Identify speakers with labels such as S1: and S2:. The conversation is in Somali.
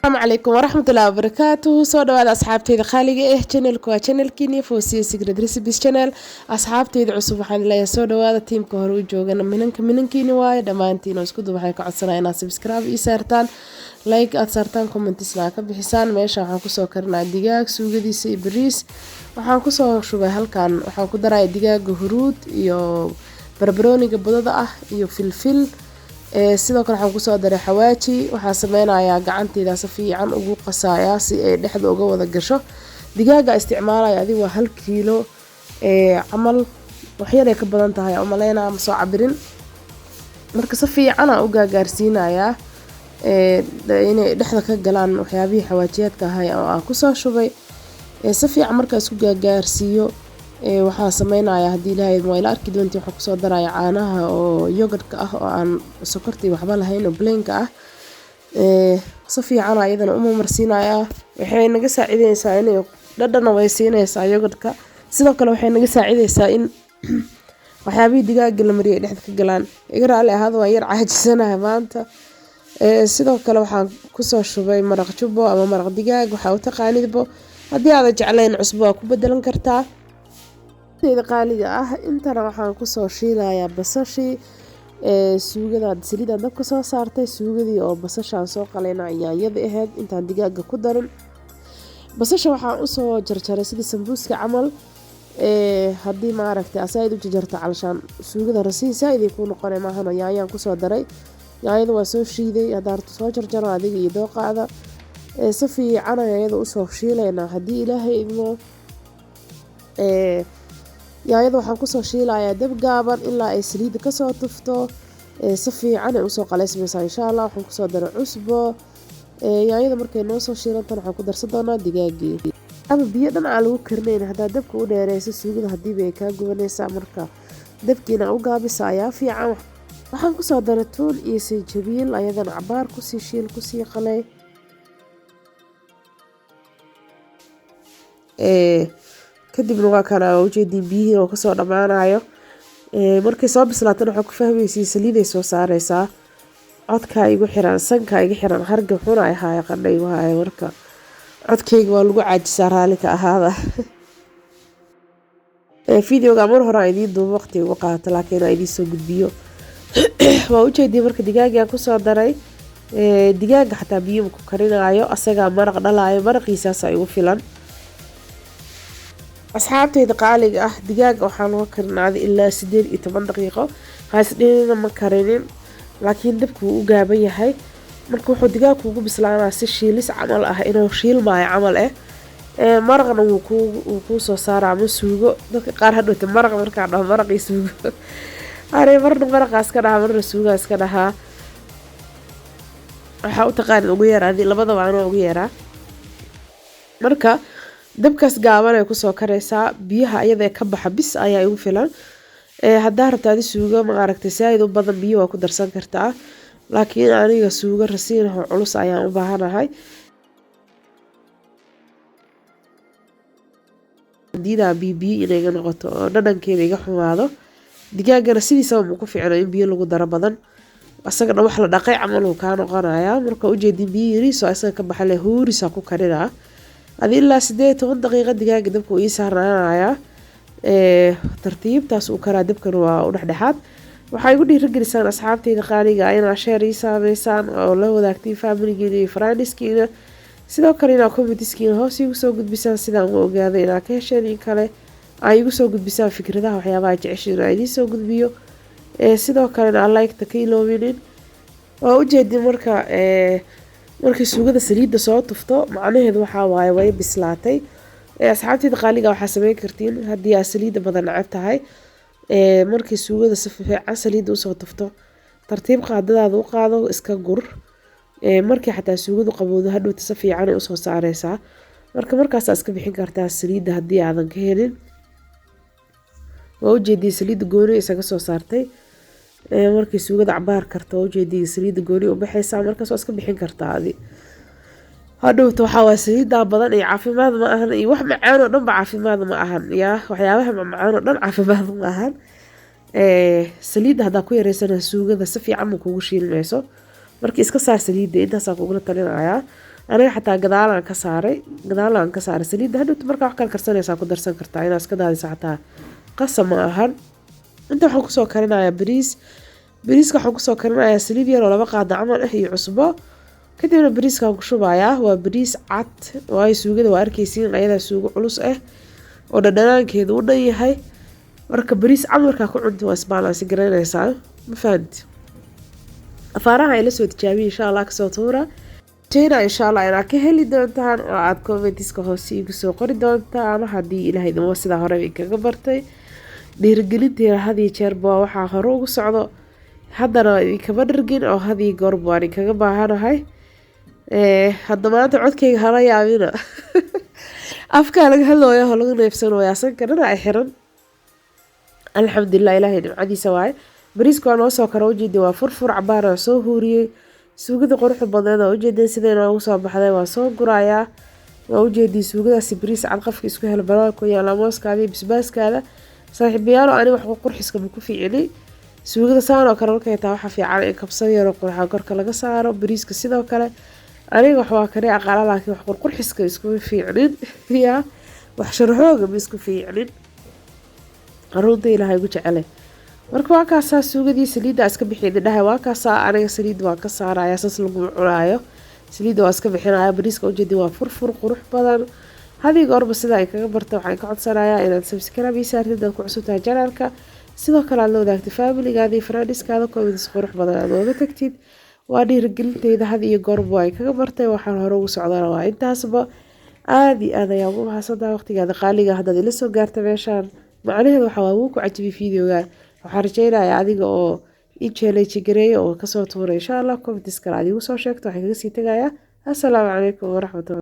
S1: السلام عليكم ورحمة الله وبركاته. سو دواad asxaabteyda qaaliga ah channelku waa channelkiini Fawziya Secret Recipes channel. asxaabteyda cusub waxaan leeyahay soo dhawaada teamka hore u joogana minankiini waaye dhamaantiin oo isku waxay ka codsanayaan inaad subscribe ii saartaan, like aad saartaan, commentsna ka bixisaan. meesha waxaan ku soo karnaa digaag suugadiisa iyo bariis. waxaan ku soo shubay halkan waxaan ku daray digaaga huruud iyo barbarooniga budada ah iyo filfil. sidoo kale waxaan ku soo daray xawaaji. waxaan sameynayaa gacanteyda si fiican ugu qasayaa si ay dhexda uga wada gasho. digaaga isticmaalaya adiga waa 1 kiilo camal wax yar ay ka badan tahay oo maleena ma soo cabirin. marka si fiican aan u gaarsiinayaa inay dhexda ka galaan waxyaabihii xawaajiyaadka ahaa oo aan ku soo shubay. si fiican marka isku gaarsiiyo waxaan sameynayaa hadii ilaahay ma ila arki doontii waxaan ku soo daray caanaha oo yogurtka ah oo aan sokortii waxba lahayn oo plain-ka ah. si fiican ayadana uma marsiinayaa. waxay naga saacideysaa inay dhadhan way siinaysaa yogurtka. sidoo kale waxay naga saacideysaa in waxyaabihii digaaga la mariyay dhexda ka galaan. iga raali ahaado waan yar caajisanahay maanta. sidoo kale waxaan ku soo shubay maraq jubbo ama maraq digaag waxa uu taqaanidbo. haddii aad jeclayn cusbo waa ku bedelan kartaa. qaaliga ah intana waxaan ku soo shiilayaa basashii suugada saliida dabka soo saartay suugadii oo basashaan soo qalayna yaanyada ahayd intaan digaaga ku darin. basasha waxaan u soo jarjaray sidii sambuuska camal haddii ma aragtay asayd u jarjarto calashaan suugada rasiisa idin ku noqonay maahan yaanyaan ku soo daray. yaanyada waa soo shiiday hadda soo jarjaro adiga iyo dooqaada si fiican ayada u soo shiilayna haddii ilaahay idmo. yaanyada waxaan ku soo shiilayaa dab gaaban ilaa ay saliid ka soo tufto si fiican ay u soo qaleysmaysaa insha Allah. waxaan ku soo daray cusbo. yaanyada markay noo soo shiilantan waxaan ku darsan doonaa digaagii ama biyo dhan aan lagu karinayn hadaa dabka u dheereyso suugada hadii bay ka gubanaysaa marka dabkiina u gaabisa ayaa fiican. waxaan ku soo daray tuun iyo sinjibiil ayadan cabaar ku sii shiil ku sii qalay. kadibna waa kana ujeedin biyihii oo kasoo dhamaanayo. markay soo bislaatana waxaa ku fahmaysiin saliiday soo saaraysaa. codka igu xiran sanka igu xiran harga xuna ay haay qandhay waay marka codkayga waa lagu caajisaa raali ka ahaada. videoga mar hore idin duubo waqti ugu qaato laakiin ay idin soo gudbiyo. waa ujeedin marka digaaga ku soo daray digaaga xataa biyo ku karinayo asaga maraq dhalayo maraqiisaas ay ugu filan. asxaabteyda qaaliga ah digaaga waxaan loo karinaday ilaa 18 daqiiqo. haas dheerina ma karinin laakiin dabku uu gaaban yahay. marka wuxuu digaagu ugu bislaanaa si shiilis camal ah inuu shiilmaayo camal maraqna wuu ku soo saaraa ma suugo. dadka qaar hadhowta maraq markaa dhaho maraqii suugo aray marna maraqaas ka dhaha marna suugaas ka dhahaa. waxaa u taqaan ugu yaraadii labadaba aan ugu yaraa. marka dabkaas gaaban ay ku soo kareysaa biyaha ayada ka baxa bis ayaa ugu filan. hadaa rabtaad suugo ma aragtay saaid u badan biyo waa ku darsan kartaa laakiin aniga suugo rasiin oo culus ayaan u baahanahay. diida biyo inay noqoto oo dhadhankeeda iga xumaado. digaagana sidiisa ma ku fiicno in biyo lagu daro badan asaga wax la dhaqay camal uu ka noqonayaa. marka ujeedin biyo yariis oo asaga ka baxay huurisa ku karinaa adii ilaa 18 daqiiqo digaaga dabka uu saaranayaa. tartiibtaas uu karaa dabkan waa u dhexdhexaad. waxay igu dhiirigelisaan asxaabteyda qaaliga inaa share ii sameysaan oo la wadaagtiin family-giina iyo friends-kiina. sidoo kale inaa comments-kiina hoos igu soo gudbisaan sidaan u ogaado inaa ka hesheen in kale ay igu soo gudbisaan fikradaha waxyaabaha jeceshiin inaa idiin soo gudbiyo. sidoo kalena like-ta ka iloobinin. waa ujeedin marka markii suugada saliidda soo tufto macnaheedu waxaa waaye way bislaatay. asxaabteyda qaaliga waxaa sameyn kartiin haddii aad saliidda badan neceb tahay markii suugada si fiican saliidda usoo tufto tartiib qaadadaada u qaado iska gur. markii xataa suugadu qabowdo hadhowta si fiican ay usoo saareysaa. markaas iska bixin kartaa saliidda haddii aadan ka helin. waa ujeedin saliidda gooni isaga soo saartay. markii suugada cabaar karto waa ujeedin saliidda gooni u baxaysaa markaas waa iska bixin kartaa adi. hadhowta waxaa waa saliidda badan iyo caafimaad ma ahan iyo wax macaan oo dhan ba caafimaad ma ahan yaa waxyaabaha macaan oo dhan caafimaad ma ahan. saliidda hadaa ku yareysana suugada si fiican ma kugu shiilmayso. markii iska saar saliidda intaas aan kugula talinayaa aniga xataa gadaalaan ka saaray saliidda hadhowta markaa wax kala karsanaysaa ku darsan kartaa inaad iska daadisa xataa qasab ma ahan. inta waxaan kusoo karinayaa bariiska waxaan kusoo karinayaa saliid yar oo 2 qaado camal ah iyo cusbo. kadibna bariiskaan ku shubayaa waa bariis cad waayo suugada waa arkaysiin ayadaa suugo culus ah oo dhadhanaankeedu u dhan yahay. marka bariis cad markaa ku cunto waa isbaalansi garaynaysaa ma fahanti. afaaraha ay la soo tijaabiyey insha allah kasoo tuura jeyna insha allah inaad ka heli doontaan oo aad commentiska hoose igu soo qori doontaan haddii ilaahay idinwa sidaa hore kaga bartay. dhiirigelinteeda had iyo jeerba waa waxaa hore ugu socdo haddana idinkama dhargin oo had iyo goorba waan idinkaga baahanahay. hadda maanta codkayga hala yaabina afkaa laga hadlooya oo laga neefsanooyaa sanka dhana ay xiran. alxamdulilah ilaahay nimcadiisa waaye. bariiska waa noo soo kara ujeedi waa furfur cabaar oo soo huuriyey suugada quruxda badneed oo ujeedeen sidee noogu soo baxday waa soo gurayaa. waa ujeedii suugadaasi bariis cad qafka isku helo banaanku yaala mooskaada iyo bisbaaskaada saaxiibayaalo ani wax qurxiska ma ku fiicni. suugada saan oo kale markay taa waxa fiican in kabsad yar oo qurxa korka laga saaro. bariiska sidoo kale aniga wax waa kare aqaala laakiin wax qurxiska isku fiicnin ya wax sharxooga ma isku fiicnin runta ilaahay ugu jecel. marka waa kaasaa suugadii saliidda iska bixiyay dhahay waa kaasaa aniga saliidda waa ka saaraya saas lagu cunaayo saliidda waa iska bixinaya. bariiska ujeedi waa furfur qurux badan hadii goorba sida ay kaga barta waxaan ka codsanayaa inaad subscribe ii saartid dad ku cusub tahay channelka sidoo kale aad la wadaagtid familigaada iyo friendskaada comments qurux badan aad ooga tagtid. waa dhiirigelinteyda had iyo goorba ay kaga bartay waxaan hore ugu socdana waa intaasba aad iyo aad ayaa ugu mahadsantahay waqtigaada qaaliga haddaad ila soo gaarta meeshaan macnaheedu waxaa waa wuu ku cajibiyey videoga. waxaan rajeynayaa adiga oo ii challenge gareeya oo kasoo tuuray insha allah comments kale aad igu soo sheegto waxaan kaga sii tagayaa. assalaamu calaykum waraxmatullahi